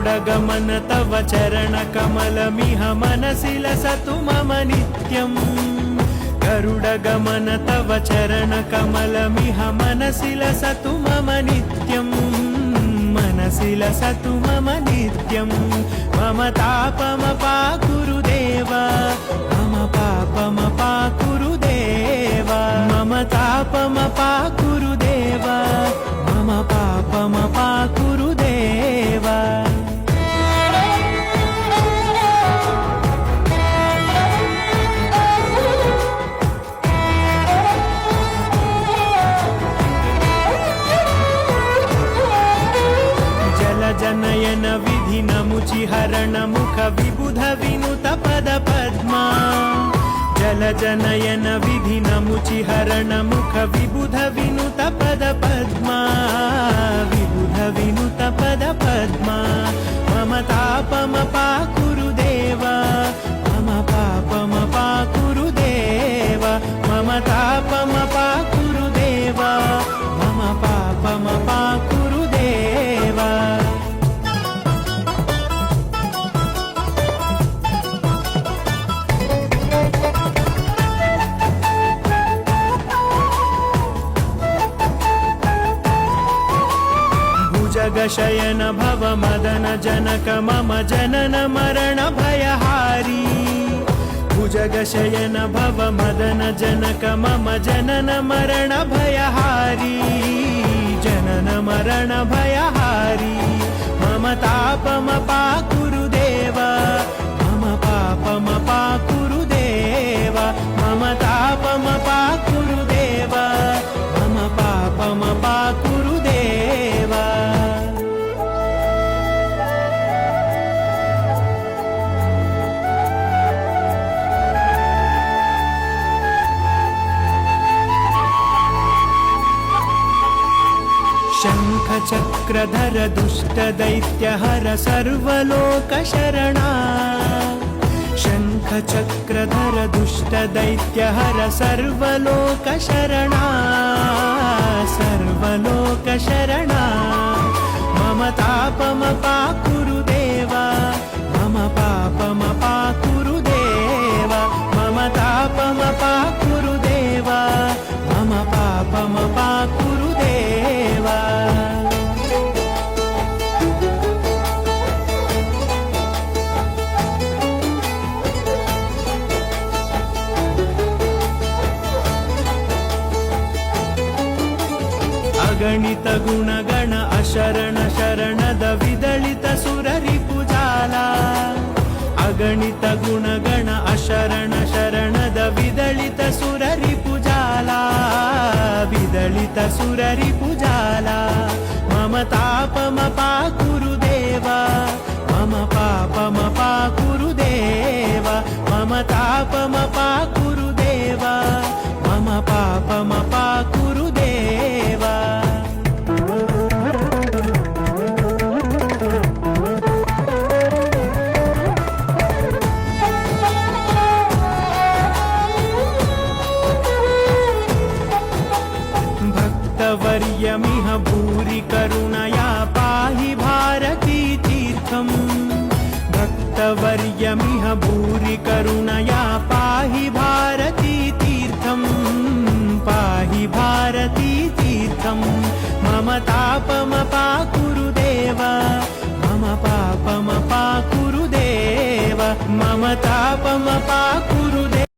गरुडगमन तव चरणकमलमिह मनसि लसतु मम नित्यम् गरुडगमन तव चरणकमलमिह मनसि लसतु मम नित्यम् मनसि लसतु मम नित्यम् मम तापमपाकुरु देव मम पापमपाकुरु देव मम तापमपाकुरु देव मम पापमपाकुरु देव जनयन विधि नमुचिहरण मुख विबुध विनुत पद पद्मा जल जनयन विधि नमुचिहरण मुख विबुध विनुत पद पद्मा विबुध विनुत पद पद्मा मम तापमपाकुरु देव मम पापमपाकुरु देव मम तापमपाकुरु देव मम पापमपाकुरु देव जगशयन भव मदन जनक मम जनन मरण भयहारी भुजगशयन भव मदन जनक मम जनन मरण भयहारी जनन मरण भयहारी मम तापमपाकुरु देव मम पापमपाकुरु देव मम तापमपाकुरु देव मम पापमपाकुरु देव शङ्खचक्रधर दुष्टदैत्यहर सर्वलोकशरणा शङ्खचक्रधर दुष्टदैत्यहर सर्वलोकशरणा सर्वलोकशरणा मम तापमपाकुरु देव मम पापमपाकुरु देव मम तापमपाकुरु देव मम पापमपाकुरु देव अगणित गुणगण अशरण शरणद विदलित सुररिपुजाला अगणित गुणगण अशरण शरणद विदलित सुररिपुजाला विदलित सुररिपुजाला मम तापमपाकुरु देव मम पापमपाकुरु देव मम तापमपाकुरु देव मम पापमपाकुरु देव भक्तवर्यमिह भूरि करुणया पाहि भारती तीर्थम् भक्तवर्यमिह भूरि करुणया पाहि भारती तीर्थम् पाहि भारती तीर्थम् मम तापमपाकुरु देव मम पापमपाकुरु देव मम तापमपाकुरु